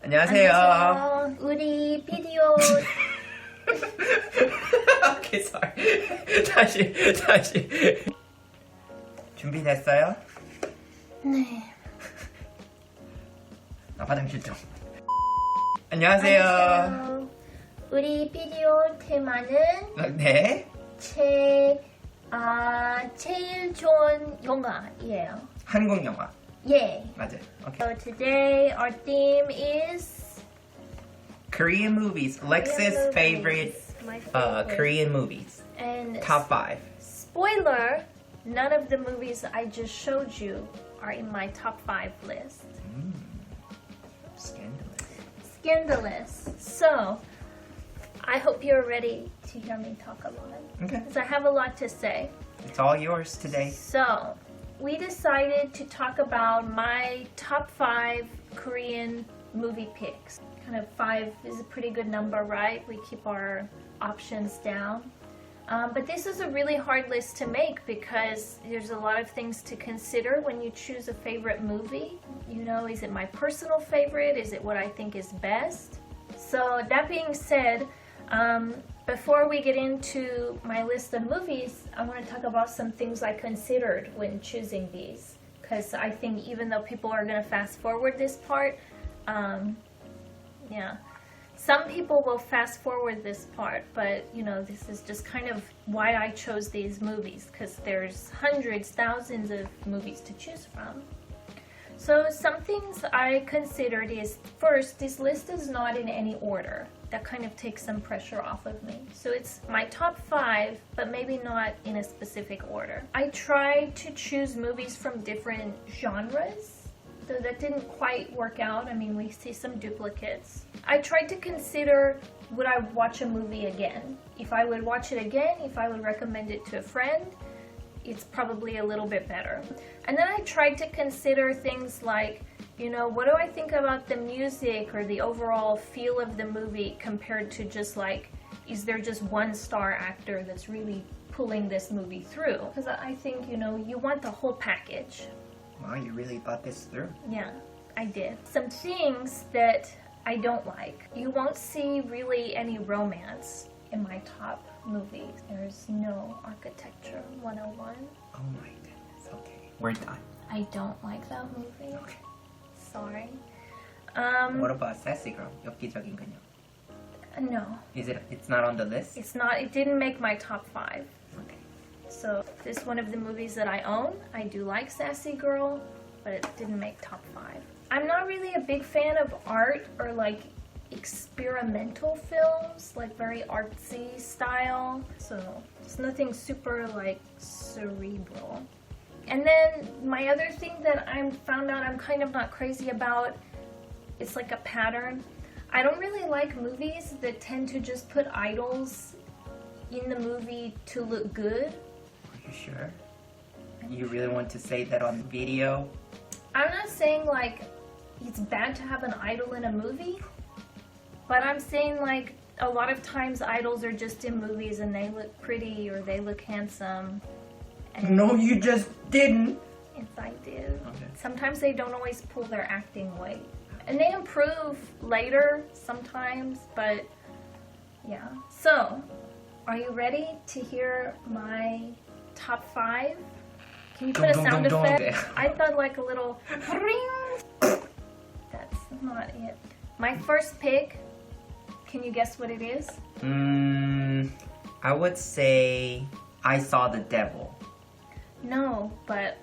안녕하세요. 안녕하세요. 우리 비디오 오케이, sorry. 다시. 준비됐어요? 네. 나 화장실 좀. 안녕하세요. 우리 비디오 테마는 네. 제일 좋은 영화예요. 한국 영화. 예. 맞아요. Okay. So today our theme is Korean movies. Alexis' favorite My favorite. Korean movies. And Top 5. spoiler, none of the movies I just showed you are in my top 5 list. Scandalous. So, I hope you're ready to hear me talk a lot. Okay. Because I have a lot to say. It's all yours today. So, we decided to talk about my top 5 Korean movie picks. Kind of 5 is a pretty good number, right? We keep our options down. But this is a really hard list to make because there's a lot of things to consider when you choose a favorite movie. You know, is it my personal favorite? Is it what I think is best? So that being said, before we get into my list of movies, I want to talk about some things I considered when choosing these. Because I think even though people are going to fast forward this part, some people will fast forward this part, but you know, this is just kind of why I chose these movies, because there's hundreds, thousands of movies to choose from. So some things I considered is, first, this list is not in any order. That kind of takes some pressure off of me. So it's my top 5, but maybe not in a specific order. I tried to choose movies from different genres, though that didn't quite work out. I mean, we see some duplicates. I tried to consider, would I watch a movie again? If I would watch it again, if I would recommend it to a friend, it's probably a little bit better. And then I tried to consider things like, you know, what do I think about the music or the overall feel of the movie compared to just like, is there just one star actor that's really pulling this movie through? Because I think, you know, you want the whole package. Wow, you really thought this through. Yeah, I did. Some things that I don't like. You won't see really any romance in my top movies. There's no Architecture 101. Oh my goodness, okay. We're done. I don't like that movie. Okay. Sorry. What about Sassy Girl? 엽기적인 그녀. No. It's not on the list? It's not. It didn't make my top 5. Okay. So this is one of the movies that I own. I do like Sassy Girl, but it didn't make top 5. I'm not really a big fan of art or like experimental films, like very artsy style. So it's nothing super like cerebral. And then my other thing that I found out I'm kind of not crazy about, it's like a pattern. I don't really like movies that tend to just put idols in the movie to look good. Are you sure? You really want to say that on video? I'm not saying like it's bad to have an idol in a movie, but I'm saying like a lot of times idols are just in movies and they look pretty or they look handsome. And No, you just didn't. yes, I do. Okay. Sometimes they don't always pull their acting weight. And they improve later sometimes, but yeah. So, are you ready to hear my top 5? Can you put a sound effect? I thought like a little ring. That's not it. My first pick, can you guess what it is? I would say I Saw the Devil. No, but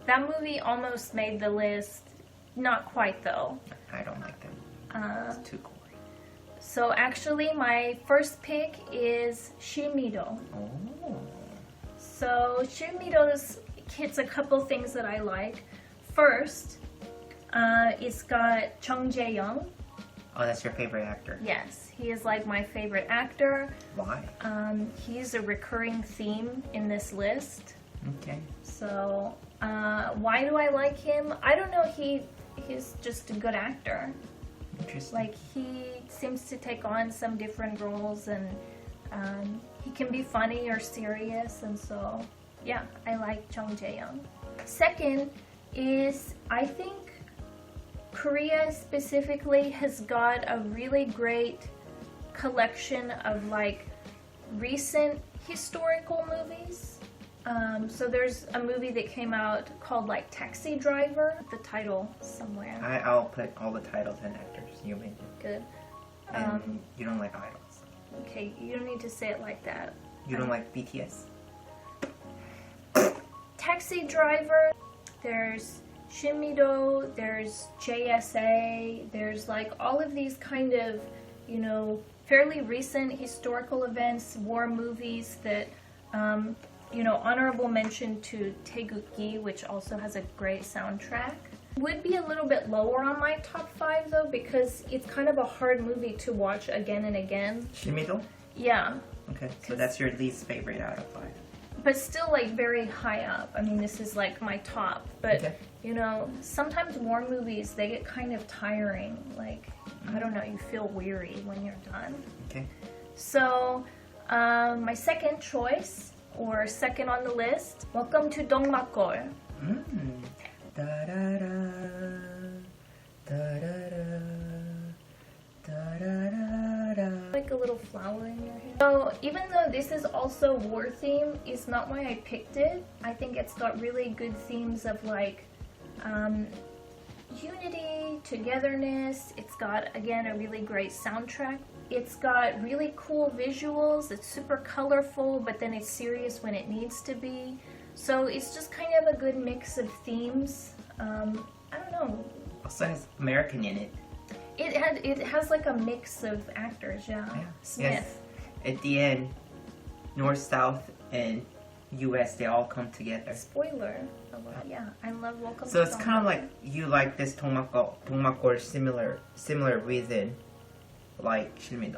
that movie almost made the list. Not quite though. I don't like them. It's too gory. So actually my first pick is Shimmied. Oh. So Shimmied hits a couple things that I like. First, it's got Chung Jae-young. Oh, that's your favorite actor. Yes, he is like my favorite actor. Why? He's a recurring theme in this list. Okay. So why do I like him? I don't know. He's just a good actor. Interesting. Like he seems to take on some different roles, and he can be funny or serious, and so yeah, I like Chung Jae-young. Second is, I think Korea specifically has got a really great collection of like recent historical movies. So there's a movie that came out called like Taxi Driver. The title somewhere. I'll put all the titles and actors you mentioned. Good. And you don't like idols. Okay, you don't need to say it like that. You don't like BTS. Taxi Driver. There's Shimmied, there's JSA. There's like all of these kind of, you know, fairly recent historical events, war movies that, you know, honorable mention to Taegukgi, which also has a great soundtrack. Would be a little bit lower on my top 5 though, because it's kind of a hard movie to watch again and again. Shimmied? Yeah. Okay, so that's your least favorite out of 5. But still like very high up. I mean, this is like my top. But, Okay. you know, sometimes war movies, they get kind of tiring. Like, I don't know, you feel weary when you're done. Okay. So, my second choice, or second on the list, Welcome to Dongmakgol. Da-da-da, da-da-da, da-da-da-da. Like a little flower in your hair. So, even though this is also war theme, it's not why I picked it. I think it's got really good themes of like, unity, togetherness. It's got, again, a really great soundtrack. It's got really cool visuals. It's super colorful, but then it's serious when it needs to be. So it's just kind of a good mix of themes. I don't know. Also has American in it. It has like a mix of actors, yeah. Smith. Yes. At the end, North, South, and US, they all come together. Spoiler alert. Yeah, I love Welcome So to it's kind of like you like this 동막골 similar reason like Shimmied.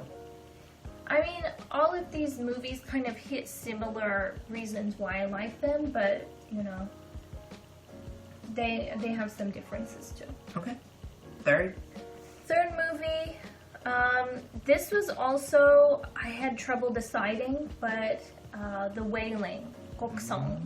I mean, all of these movies kind of hit similar reasons why I like them, but you know, they have some differences too. Okay. Third movie, this was also, I had trouble deciding, but The Wailing, Goksong.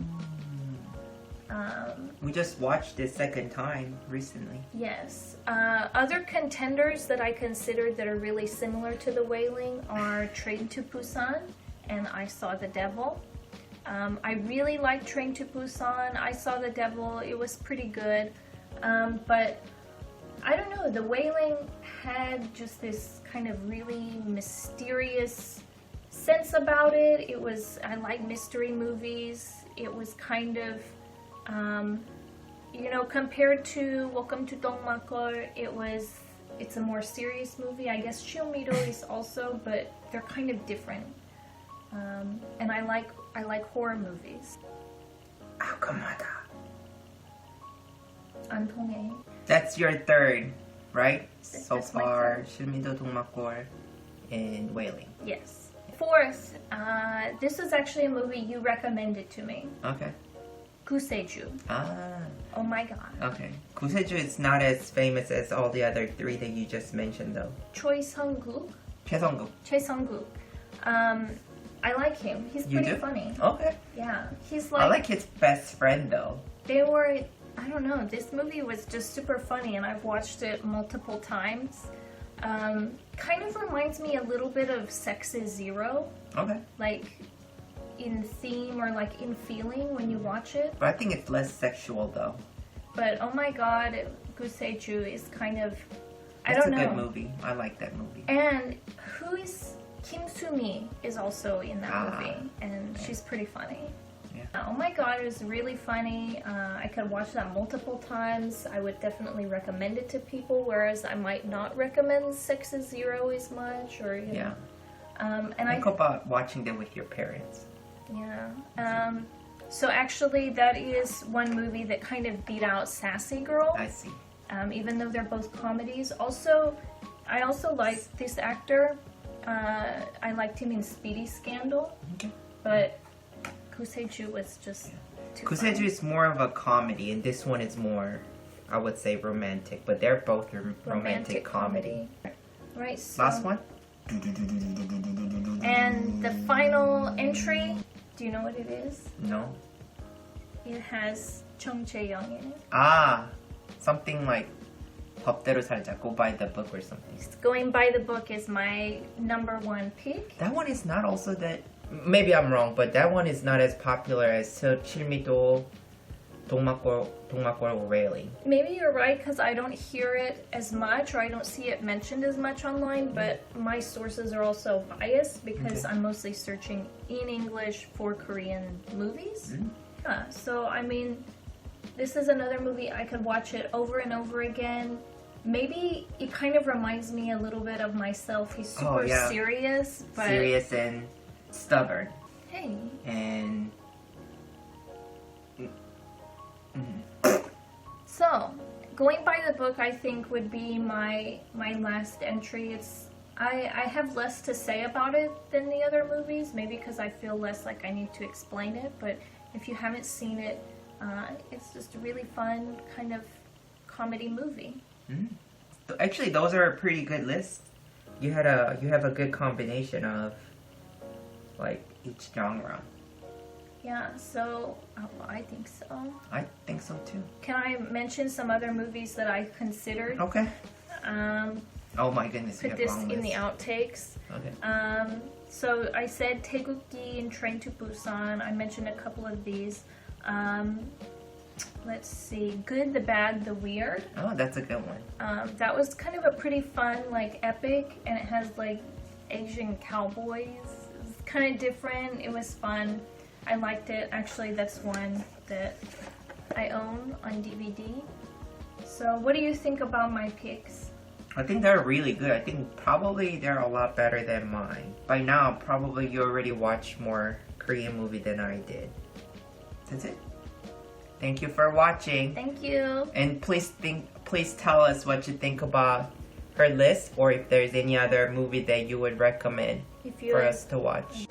We just watched this second time recently. Yes. Other contenders that I considered that are really similar to The Wailing are Train to Busan and I Saw the Devil. I really liked Train to Busan. I Saw the Devil. It was pretty good. But I don't know, The Wailing had just this kind of really mysterious sense about it. I like mystery movies. It was kind of, you know, compared to Welcome to Dongmakgol, it's a more serious movie. I guess Shimmied is also, but they're kind of different. And I like horror movies. Akamada. 안 통해. That's your third, right? So That's my far, Shimmied, 동막골, and Wailing. Yes. Fourth, this is actually a movie you recommended to me. Okay. 구세주. Ah. Oh my god. Okay. 구세주 is not as famous as all the other 3 that you just mentioned, though. Choi Sung-guk. 최성국. I like him. He's You pretty do? funny. Okay. Yeah. He's I like his best friend, though. they were, I don't know, this movie was just super funny and I've watched it multiple times. Kind of reminds me a little bit of Sex is Zero, Okay. like in theme or like in feeling when you watch it. But I think it's less sexual, though. But oh my god, Guseju is kind of, I It's don't a know. good movie. I like that movie. And who is Kim Soo-mi is also in that Ah. movie, and she's pretty funny. Yeah. Oh my god, it was really funny. I could watch that multiple times. I would definitely recommend it to people, whereas I might not recommend Sex is Zero as much, or you know. And Think about watching them with your parents. yeah. So actually, that is one movie that kind of beat out Sassy Girl. I see. Even though they're both comedies. Also, I also like this actor. I liked him in Speedy Scandal, Okay. but Guseju was just too Kuseju funny. is more of a comedy, and this one is more, I would say, romantic. But they're both romantic comedy. Right. So, Last one? And the final entry. Do you know what it is? No. It has Chung Jae-young in it. Ah, something like 법대로 살자. Go by the book or something. Going by the book is my number one pick. That one is not also that. Maybe I'm wrong, but that one is not as popular as Shimmied, 동막골 railing. Maybe you're right because I don't hear it as much or I don't see it mentioned as much online, but my sources are also biased because I'm mostly searching in English for Korean movies. Yeah, so I mean, this is another movie I could watch it over and over again. Maybe it kind of reminds me a little bit of myself. He's super serious, but serious and stubborn. Hey. And so, going by the book, I think would be my last entry. It's I have less to say about it than the other movies, maybe because I feel less like I need to explain it. But if you haven't seen it, it's just a really fun kind of comedy movie. Actually, those are a pretty good list. You have a good combination of like each genre. Yeah, so I think so. I think so too. Can I mention some other movies that I considered? Okay. Oh my goodness, put this in the outtakes. Okay. So I said 태극기 and Train to Busan. I mentioned a couple of these. Let's see, Good, the Bad, the Weird. Oh, that's a good one. That was kind of a pretty fun, like epic, and it has like Asian cowboys. It's kind of different. It was fun. I liked it. Actually, that's one that I own on DVD. So what do you think about my picks? I think they're really good. I think probably they're a lot better than mine. By now, probably you already watched more Korean movie than I did. That's it. Thank you for watching. Thank you. And please tell us what you think about her list or if there's any other movie that you would recommend for us to watch.